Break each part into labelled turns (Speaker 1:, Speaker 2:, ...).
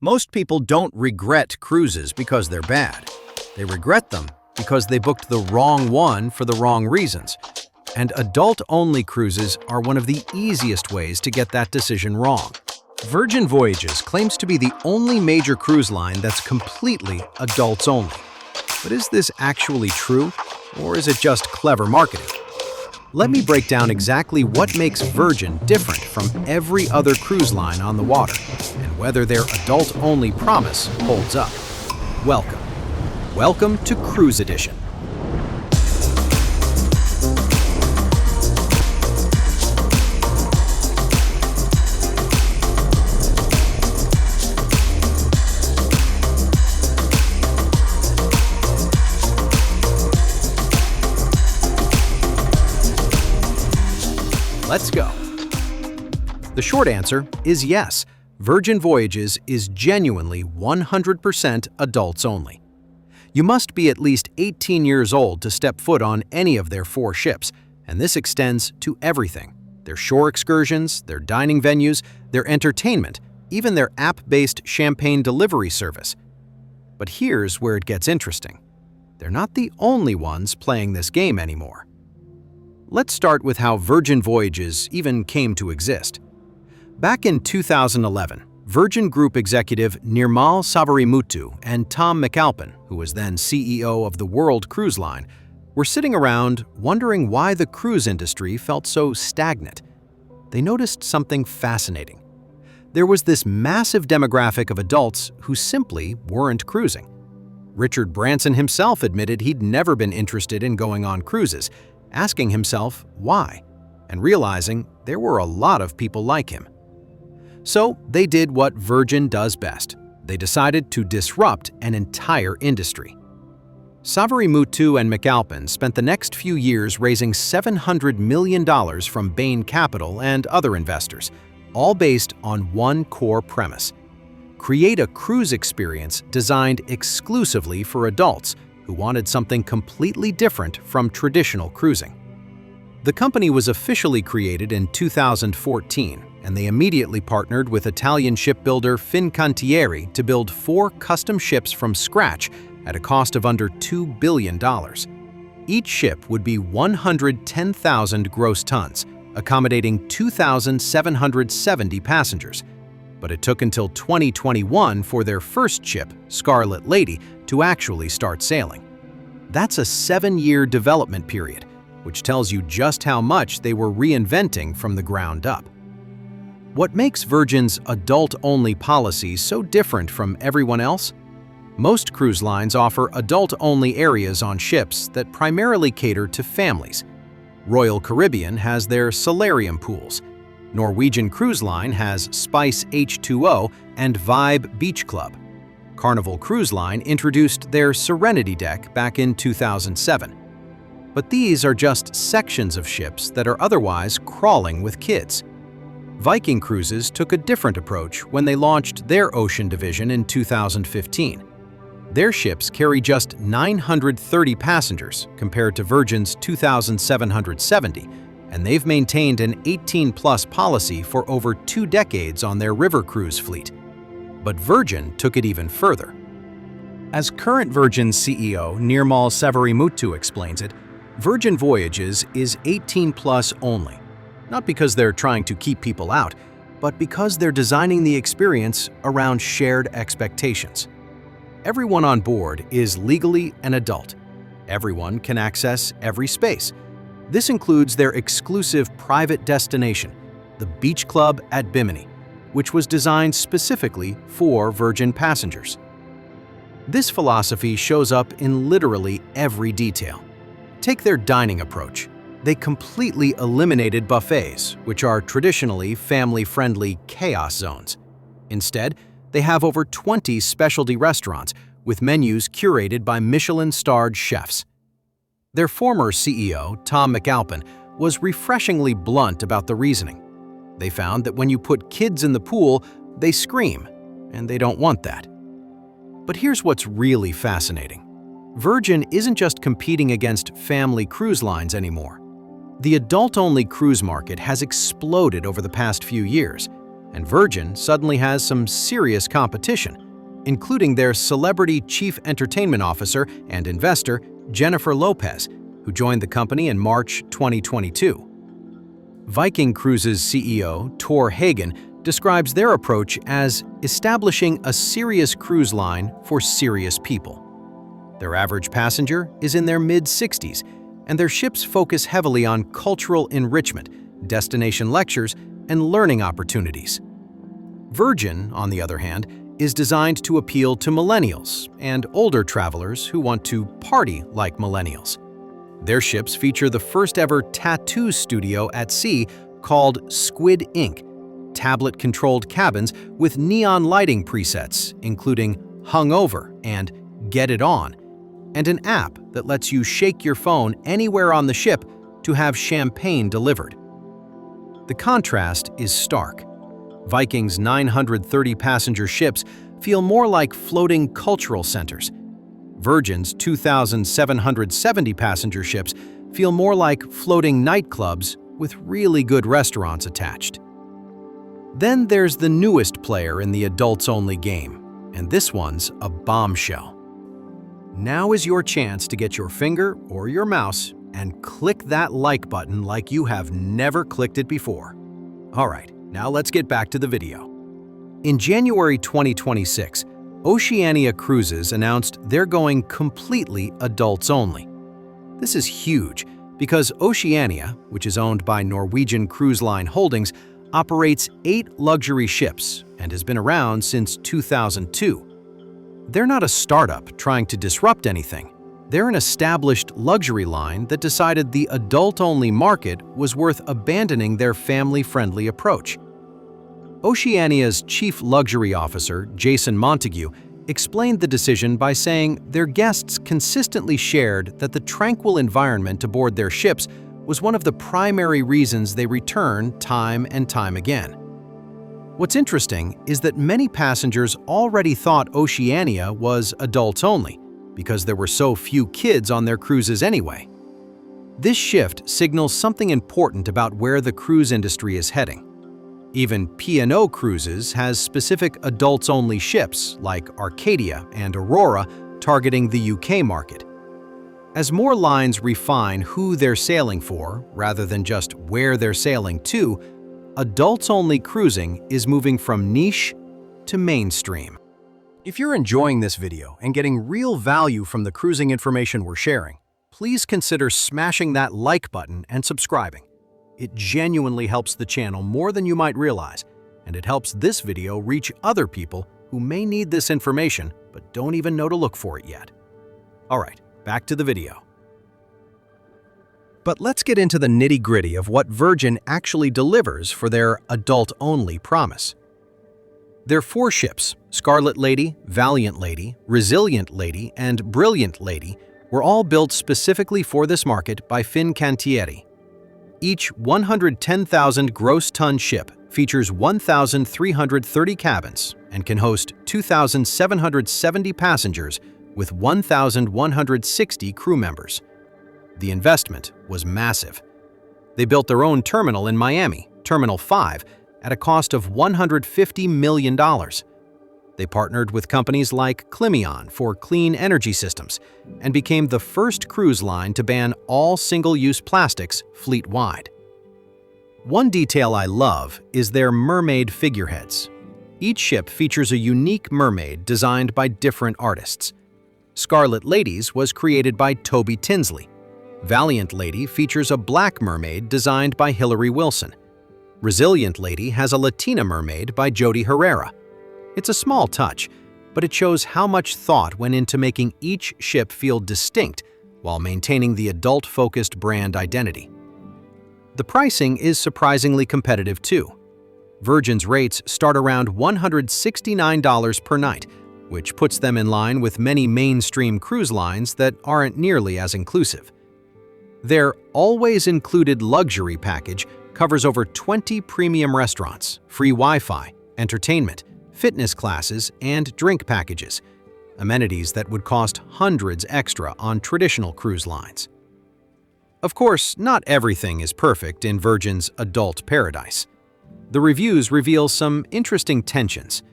Speaker 1: Most people don't regret cruises because they're bad. They regret them because they booked the wrong one for the wrong reasons. And adult-only cruises are one of the easiest ways to get that decision wrong. Virgin Voyages claims to be the only major cruise line that's completely adults-only. But is this actually true, or is it just clever marketing? Let me break down exactly what makes Virgin different from every other cruise line on the water, and whether their adult-only promise holds up. Welcome. Welcome to Cruise Edition. Let's go. The short answer is yes. Virgin Voyages is genuinely 100% adults only. You must be at least 18 years old to step foot on any of their 4 ships, and this extends to everything: their shore excursions, their dining venues, their entertainment, even their app-based champagne delivery service. But here's where it gets interesting. They're not the only ones playing this game anymore. Let's start with how Virgin Voyages even came to exist. Back in 2011, Virgin Group executive Nirmal Savarimuthu and Tom McAlpin, who was then CEO of the World Cruise Line, were sitting around wondering why the cruise industry felt so stagnant. They noticed something fascinating. There was this massive demographic of adults who simply weren't cruising. Richard Branson himself admitted he'd never been interested in going on cruises, asking himself why, and realizing there were a lot of people like him. So they did what Virgin does best. They decided to disrupt an entire industry. Savarimuthu and McAlpin spent the next few years raising $700 million from Bain Capital and other investors, all based on one core premise: create a cruise experience designed exclusively for adults who wanted something completely different from traditional cruising. The company was officially created in 2014, and they immediately partnered with Italian shipbuilder Fincantieri to build 4 custom ships from scratch at a cost of under $2 billion. Each ship would be 110,000 gross tons, accommodating 2,770 passengers. But it took until 2021 for their first ship, Scarlet Lady, to actually start sailing. That's a 7-year development period, which tells you just how much they were reinventing from the ground up. What makes Virgin's adult-only policy so different from everyone else? Most cruise lines offer adult-only areas on ships that primarily cater to families. Royal Caribbean has their solarium pools. Norwegian Cruise Line has Spice H2O and Vibe Beach Club. Carnival Cruise Line introduced their Serenity Deck back in 2007. But these are just sections of ships that are otherwise crawling with kids. Viking Cruises took a different approach when they launched their ocean division in 2015. Their ships carry just 930 passengers compared to Virgin's 2,770, and they've maintained an 18-plus policy for over 2 decades on their river cruise fleet. But Virgin took it even further. As current Virgin CEO Nirmal Savarimuthu explains it, Virgin Voyages is 18-plus only, not because they're trying to keep people out, but because they're designing the experience around shared expectations. Everyone on board is legally an adult. Everyone can access every space. This includes their exclusive private destination, the Beach Club at Bimini, which was designed specifically for Virgin passengers. This philosophy shows up in literally every detail. Take their dining approach. They completely eliminated buffets, which are traditionally family-friendly chaos zones. Instead, they have over 20 specialty restaurants with menus curated by Michelin-starred chefs. Their former CEO, Tom McAlpin, was refreshingly blunt about the reasoning. They found that when you put kids in the pool, they scream, and they don't want that. But here's what's really fascinating. Virgin isn't just competing against family cruise lines anymore. The adult-only cruise market has exploded over the past few years. and Virgin suddenly has some serious competition, including their celebrity chief entertainment officer and investor, Jennifer Lopez, who joined the company in March 2022. Viking Cruises CEO Tor Hagen describes their approach as establishing a serious cruise line for serious people. Their average passenger is in their mid-60s, and their ships focus heavily on cultural enrichment, destination lectures, and learning opportunities. Virgin, on the other hand, is designed to appeal to millennials and older travelers who want to party like millennials. Their ships feature the first-ever tattoo studio at sea called Squid Ink, tablet-controlled cabins with neon lighting presets, including Hungover and Get It On, and an app that lets you shake your phone anywhere on the ship to have champagne delivered. The contrast is stark. Viking's 930-passenger ships feel more like floating cultural centers. Virgin's 2,770-passenger ships feel more like floating nightclubs with really good restaurants attached. Then there's the newest player in the adults-only game, and this one's a bombshell. Now is your chance to get your finger or your mouse and click that like button like you have never clicked it before. All right, now let's get back to the video. In January 2026, Oceania Cruises announced they're going completely adults-only. This is huge because Oceania, which is owned by Norwegian Cruise Line Holdings, operates 8 luxury ships and has been around since 2002. They're not a startup trying to disrupt anything. They're an established luxury line that decided the adult-only market was worth abandoning their family-friendly approach. Oceania's chief luxury officer, Jason Montague, explained the decision by saying their guests consistently shared that the tranquil environment aboard their ships was one of the primary reasons they return time and time again. What's interesting is that many passengers already thought Oceania was adults-only because there were so few kids on their cruises anyway. This shift signals something important about where the cruise industry is heading. Even P&O Cruises has specific adults-only ships like Arcadia and Aurora targeting the UK market. As more lines refine who they're sailing for rather than just where they're sailing to, adults-only cruising is moving from niche to mainstream. If you're enjoying this video and getting real value from the cruising information we're sharing, please consider smashing that like button and subscribing. It genuinely helps the channel more than you might realize, and it helps this video reach other people who may need this information but don't even know to look for it yet. All right, back to the video. But let's get into the nitty-gritty of what Virgin actually delivers for their adult-only promise. Their 4 ships, Scarlet Lady, Valiant Lady, Resilient Lady, and Brilliant Lady, were all built specifically for this market by Fincantieri. Each 110,000 gross ton ship features 1,330 cabins and can host 2,770 passengers with 1,160 crew members. The investment was massive. They built their own terminal in Miami, Terminal 5, at a cost of $150 million. They partnered with companies like Climion for clean energy systems and became the first cruise line to ban all single-use plastics fleet-wide. One detail I love is their mermaid figureheads. Each ship features a unique mermaid designed by different artists. Scarlet Lady's was created by Toby Tinsley. Valiant Lady features a black mermaid designed by Hilary Wilson. Resilient Lady has a Latina mermaid by Jody Herrera. It's a small touch, but it shows how much thought went into making each ship feel distinct while maintaining the adult-focused brand identity. The pricing is surprisingly competitive too. Virgin's rates start around $169 per night, which puts them in line with many mainstream cruise lines that aren't nearly as inclusive. Their always-included luxury package covers over 20 premium restaurants, free Wi-Fi, entertainment, fitness classes, and drink packages, amenities that would cost hundreds extra on traditional cruise lines. Of course, not everything is perfect in Virgin's adult paradise. The reviews reveal some interesting tensions.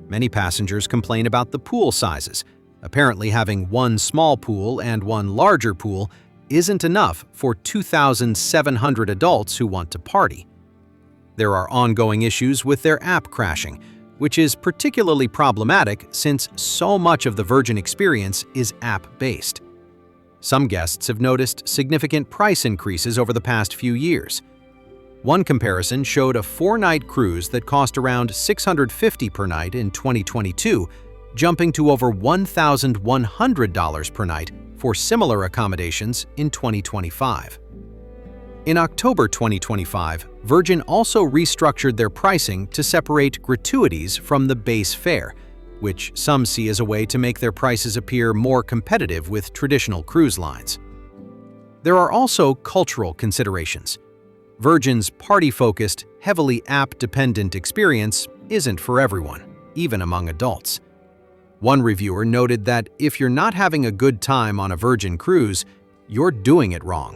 Speaker 1: Many passengers complain about the pool sizes. Apparently, having one small pool and one larger pool isn't enough for 2,700 adults who want to party. There are ongoing issues with their app crashing, which is particularly problematic since so much of the Virgin experience is app-based. Some guests have noticed significant price increases over the past few years. One comparison showed a 4-night cruise that cost around $650 per night in 2022, jumping to over $1,100 per night for similar accommodations in 2025. In October 2025, Virgin also restructured their pricing to separate gratuities from the base fare, which some see as a way to make their prices appear more competitive with traditional cruise lines. There are also cultural considerations. Virgin's party-focused, heavily app-dependent experience isn't for everyone, even among adults. One reviewer noted that if you're not having a good time on a Virgin cruise, you're doing it wrong,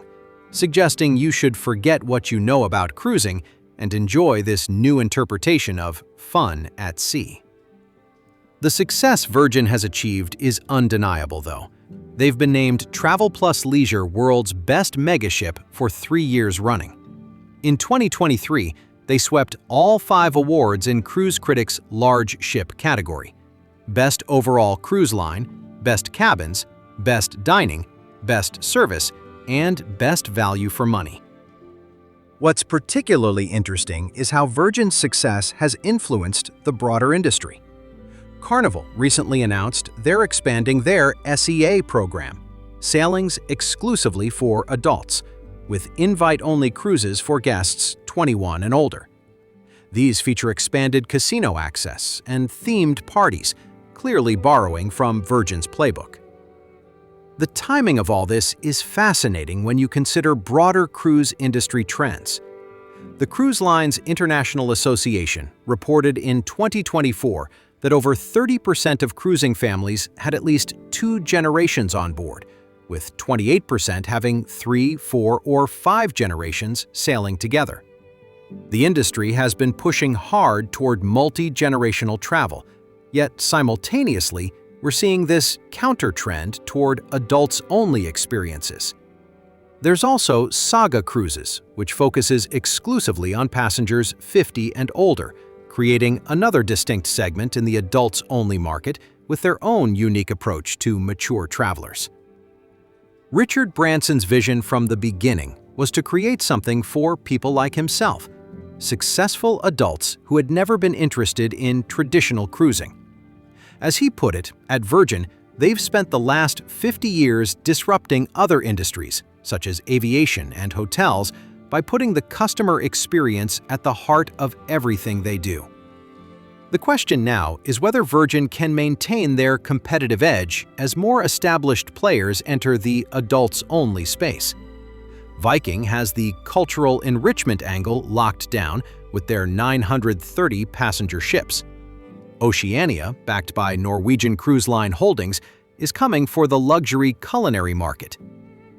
Speaker 1: suggesting you should forget what you know about cruising and enjoy this new interpretation of fun at sea. The success Virgin has achieved is undeniable, though. They've been named Travel Plus Leisure World's Best Megaship for 3 years running. In 2023, they swept all 5 awards in Cruise Critic's Large Ship category: Best Overall Cruise Line, Best Cabins, Best Dining, Best Service, and Best Value for Money. What's particularly interesting is how Virgin's success has influenced the broader industry. Carnival recently announced they're expanding their SEA program, sailings exclusively for adults, with invite-only cruises for guests 21 and older. These feature expanded casino access and themed parties, clearly borrowing from Virgin's playbook. The timing of all this is fascinating when you consider broader cruise industry trends. The Cruise Lines International Association reported in 2024 that over 30% of cruising families had at least 2 generations on board, with 28% having 3, 4, or 5 generations sailing together. The industry has been pushing hard toward multi-generational travel, yet simultaneously, we're seeing this counter-trend toward adults-only experiences. There's also Saga Cruises, which focuses exclusively on passengers 50 and older, creating another distinct segment in the adults-only market with their own unique approach to mature travelers. Richard Branson's vision from the beginning was to create something for people like himself, successful adults who had never been interested in traditional cruising. As he put it, at Virgin, they've spent the last 50 years disrupting other industries, such as aviation and hotels, by putting the customer experience at the heart of everything they do. The question now is whether Virgin can maintain their competitive edge as more established players enter the adults-only space. Viking has the cultural enrichment angle locked down with their 930 passenger ships. Oceania, backed by Norwegian Cruise Line Holdings, is coming for the luxury culinary market.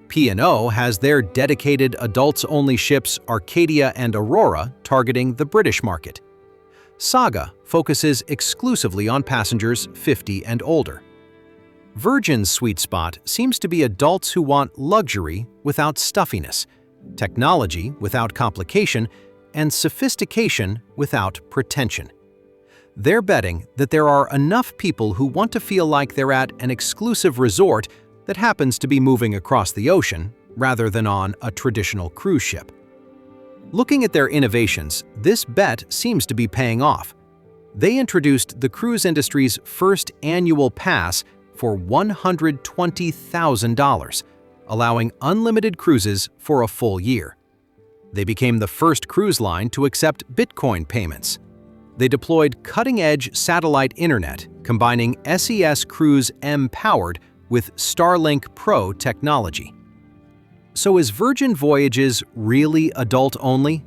Speaker 1: P&O has their dedicated adults-only ships Arcadia and Aurora targeting the British market. Saga focuses exclusively on passengers 50 and older. Virgin's sweet spot seems to be adults who want luxury without stuffiness, technology without complication, and sophistication without pretension. They're betting that there are enough people who want to feel like they're at an exclusive resort that happens to be moving across the ocean rather than on a traditional cruise ship. Looking at their innovations, this bet seems to be paying off. They introduced the cruise industry's first annual pass for $120,000, allowing unlimited cruises for a full year. They became the first cruise line to accept Bitcoin payments. They deployed cutting-edge satellite internet, combining SES Cruise M-powered with Starlink Pro technology. So is Virgin Voyages really adult-only?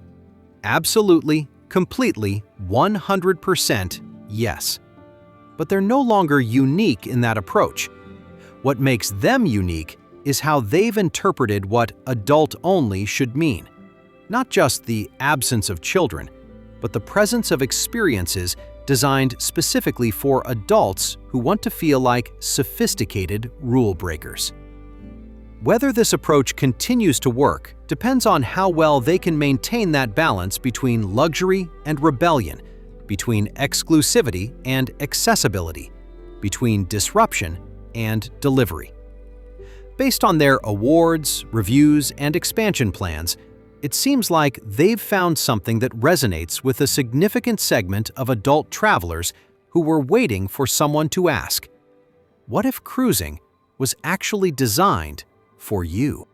Speaker 1: Absolutely, completely, 100% yes. But they're no longer unique in that approach. What makes them unique is how they've interpreted what adult-only should mean. Not just the absence of children, but the presence of experiences designed specifically for adults who want to feel like sophisticated rule breakers. Whether this approach continues to work depends on how well they can maintain that balance between luxury and rebellion, between exclusivity and accessibility, between disruption and delivery. Based on their awards, reviews, and expansion plans, it seems like they've found something that resonates with a significant segment of adult travelers who were waiting for someone to ask, "What if cruising was actually designed for you?"